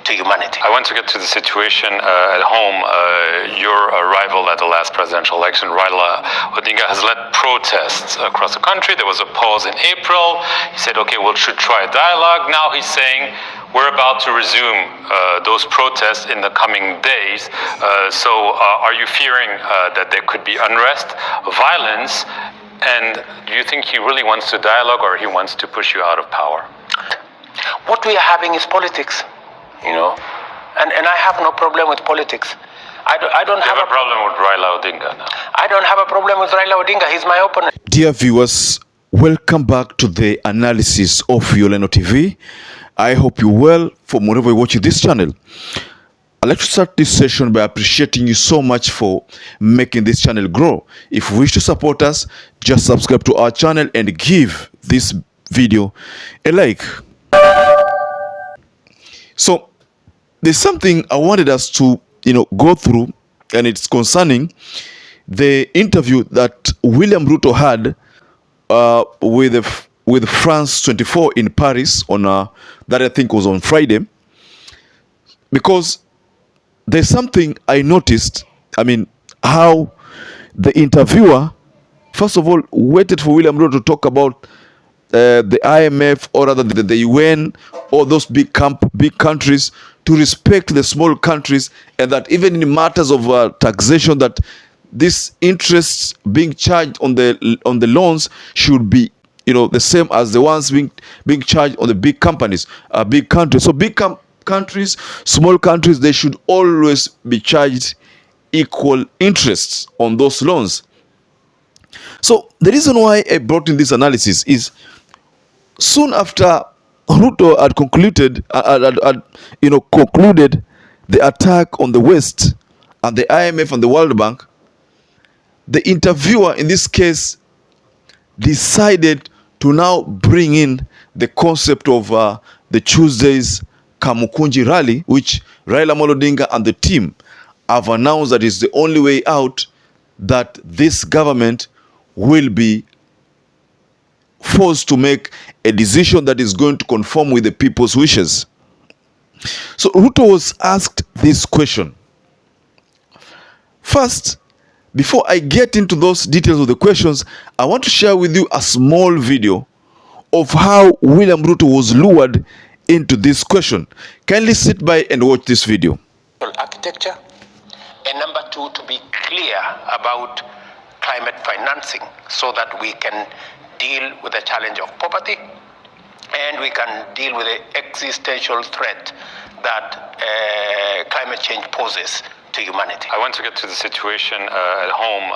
to humanity. I want to get to the situation at home. Your rival at the last presidential election, RAILA, has led protests across the country. There was a pause in April. He said, okay, we should try a dialogue. Now he's saying we're about to resume those protests in the coming days. Are you fearing that there could be unrest, violence, and do you think he really wants to dialogue or he wants to push you out of power? What we are having is politics, and I have no problem with politics. I don't have a problem with Raila Odinga now. I don't have a problem with Raila Odinga. He's my opponent. Dear viewers, welcome back to the analysis of YOLENO TV. I hope you're well from wherever you're watching this channel. I'd like to start this session by appreciating you so much for making this channel grow. If you wish to support us, just subscribe to our channel and give this video a like. So there's something I wanted us to go through, and it's concerning the interview that William RUTO had with France 24 in Paris on that I think was on Friday. Because there's something I noticed. I mean, how the interviewer first of all waited for William RUTO to talk about the IMF, or rather the UN, or those big countries, to respect the small countries, and that even in matters of taxation, that these interests being charged on the loans should be the same as the ones being charged on the big companies, big countries. So big countries, small countries, they should always be charged equal interests on those loans. So the reason why I brought in this analysis is soon after RUTO had concluded the attack on the West and the IMF and the World Bank, the interviewer in this case decided to now bring in the concept of the Tuesday's Kamukunji rally, which Raila Odinga and the team have announced that is the only way out, that this government will be forced to make a decision that is going to conform with the people's wishes. So RUTO was asked this question. First, before I get into those details of the questions, I want to share with you a small video of how William RUTO was lured into this question. Kindly sit by and watch this video. Architecture, and number two, to be clear about climate financing so that we can deal with the challenge of poverty, and we can deal with the existential threat that climate change poses to humanity. I want to get to the situation at home.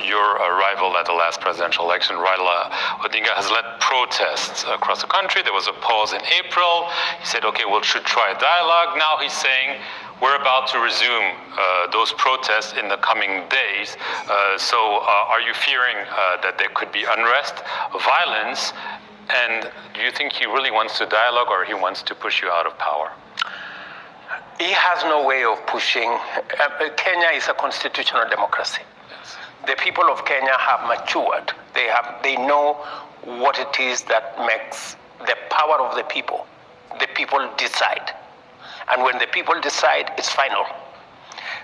Your rival at the last presidential election, Raila Odinga, has led protests across the country. There was a pause in April. He said, okay, we should try a dialogue. Now he's saying we're about to resume those protests in the coming days. Are you fearing that there could be unrest, violence, and do you think he really wants to dialogue or he wants to push you out of power? He has no way of pushing. Kenya is a constitutional democracy. Yes. The people of Kenya have matured. They know what it is that makes the power of the people. The people decide. And when the people decide, it's final.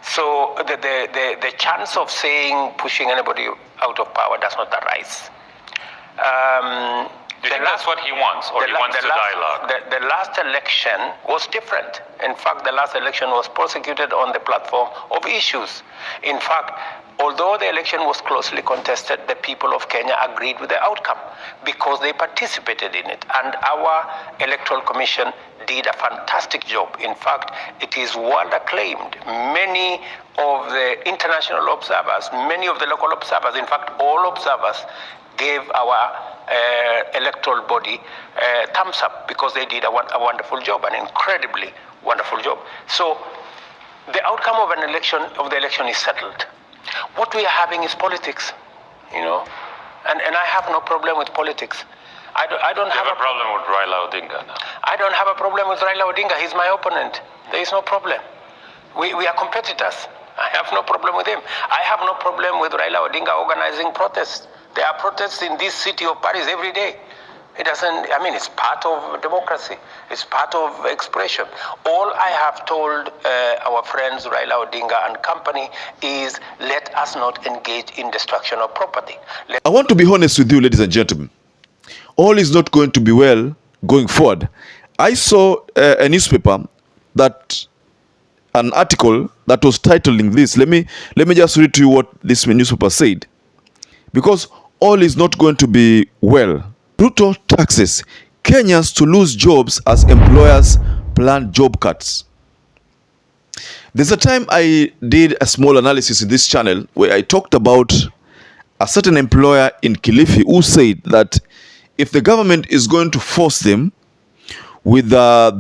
So the chance of pushing anybody out of power does not arise. Do you think that's what he wants, or he wants to dialogue? The last election was different. In fact, the last election was prosecuted on the platform of issues. In fact, although the election was closely contested, the people of Kenya agreed with the outcome because they participated in it. And our electoral commission did a fantastic job. In fact, it is world acclaimed. Many of the international observers, many of the local observers, in fact, all observers gave our electoral body thumbs up because they did a wonderful job, an incredibly wonderful job. So the outcome of the election is settled. What we are having is politics, and I have no problem with politics. I don't have a problem with Raila Odinga now. I don't have a problem with Raila Odinga. He's my opponent. There is no problem. We are competitors. I have no problem with him. I have no problem with Raila Odinga organizing protests. There are protests in this city of Paris every day. It doesn't, I mean, it's part of democracy. It's part of expression. All I have told our friends Raila Odinga and company is let us not engage in destruction of property. I want to be honest with you, ladies and gentlemen. All is not going to be well going forward. I saw a newspaper that an article that was titling this. Let me just read to you what this newspaper said. Because all is not going to be well. RUTO taxes Kenyans to lose jobs as employers plan job cuts. There's a time I did a small analysis in this channel where I talked about a certain employer in Kilifi who said that if the government is going to force them with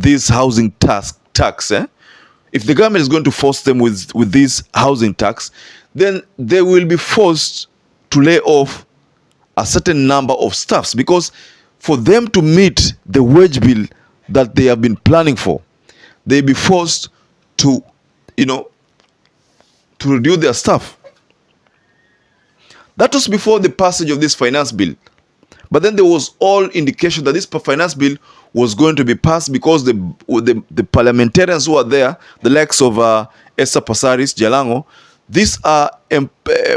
this housing tax, if the government is going to force them with this housing tax, then they will be forced to lay off a certain number of staffs, because for them to meet the wage bill that they have been planning for, they'll be forced to, to reduce their staff. That was before the passage of this finance bill. But then there was all indication that this finance bill was going to be passed because the parliamentarians who are there, the likes of Esther Passaris, Jalango, these are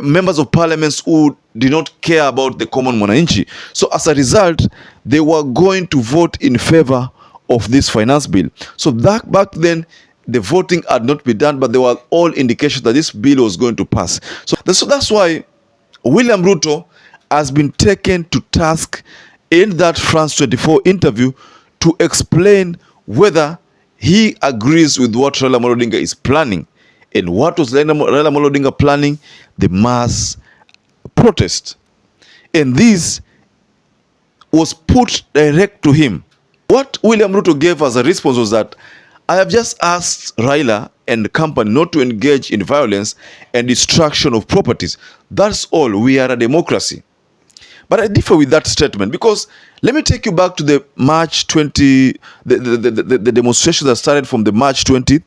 members of parliaments who did not care about the common mwananchi. So as a result, they were going to vote in favor of this finance bill. So back then, the voting had not been done, but there were all indications that this bill was going to pass. So that's why William Ruto has been taken to task in that France 24 interview to explain whether he agrees with what Raila Amolo Odinga is planning. And what was Raila Amolo Odinga planning? The mass protest. And this was put direct to him. What William Ruto gave as a response was that I have just asked Raila and the company not to engage in violence and destruction of properties. That's all. We are a democracy. But I differ with that statement, because let me take you back to the March 20, the demonstration that started from the March 20th.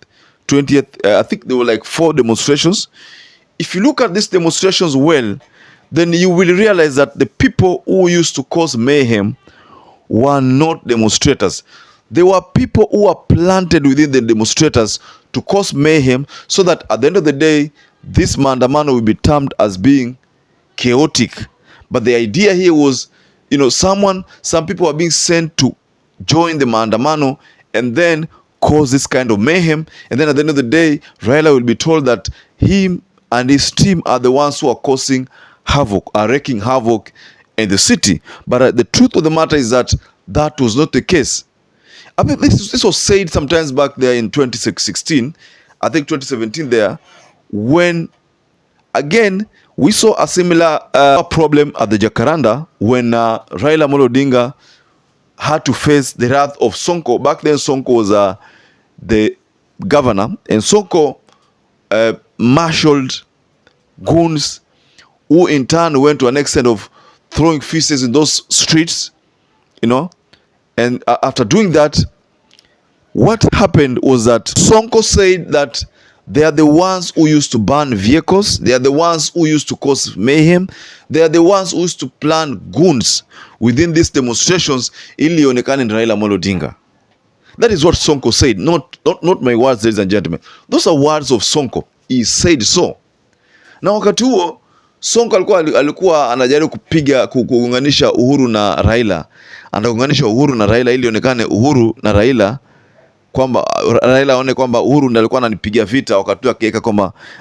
I think there were like 4 demonstrations. If you look at these demonstrations well, then you will realize that the people who used to cause mayhem were not demonstrators. They were people who were planted within the demonstrators to cause mayhem, so that at the end of the day, this maandamano will be termed as being chaotic. But the idea here was, some people are being sent to join the maandamano and then cause this kind of mayhem. And then at the end of the day, Raila will be told that him and his team are the ones who are causing havoc, are wreaking havoc in the city. But the truth of the matter is that that was not the case. I mean, this was said sometimes back there in 2016, I think 2017 there, when, again, we saw a similar problem at the Jacaranda when Raila Amolo Odinga had to face the wrath of Sonko. Back then, Sonko was the governor, and Sonko marshaled goons who in turn went to an extent of throwing feces in those streets, And after doing that, what happened was that Sonko said that they are the ones who used to burn vehicles. They are the ones who used to cause mayhem. They are the ones who used to plan goons within these demonstrations ili ionekane ni Raila Amolo Odinga. That is what Sonko said, not my words, ladies and gentlemen. Those are words of Sonko. He said so. Na wakati huo Sonko alikuwa anajaribu kuunganisha Uhuru na Raila. Anaunganisha Uhuru na Raila ili ionekane Uhuru na Raila, kwamba Raila aone kwamba Uhuru ndiye alikuwa ananipigia vita, wakati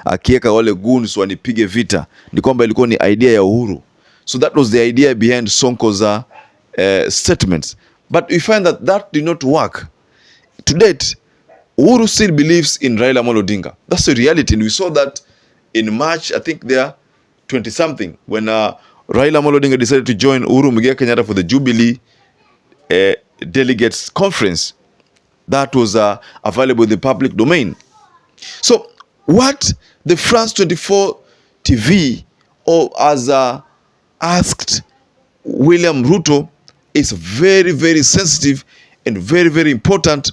akiweka wale goons wanipige vita, ni kwamba ilikuwa ni idea ya Uhuru. So that was the idea behind Sonko's statements. But we find that did not work. To date, Uhuru still believes in Raila Amolo Odinga. That's the reality, and we saw that in March, I think there 20-something, when Raila Amolo Odinga decided to join Uhuru Muigai Kenyatta for the Jubilee delegates conference. That was available in the public domain. So what the France 24 TV has asked William Ruto is very, very sensitive and very, very important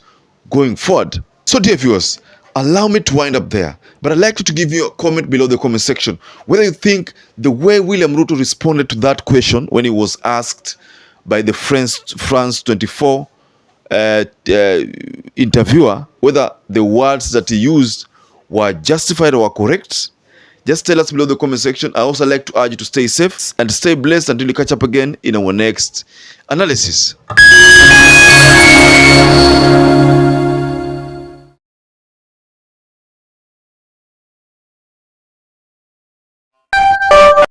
going forward. So dear viewers, allow me to wind up there, but I'd like to give you a comment below the comment section whether you think the way William Ruto responded to that question when he was asked by the France 24 interviewer, whether the words that he used were justified or correct. Just tell us below the comment section. I also like to urge you to stay safe and stay blessed until we catch up again in our next analysis.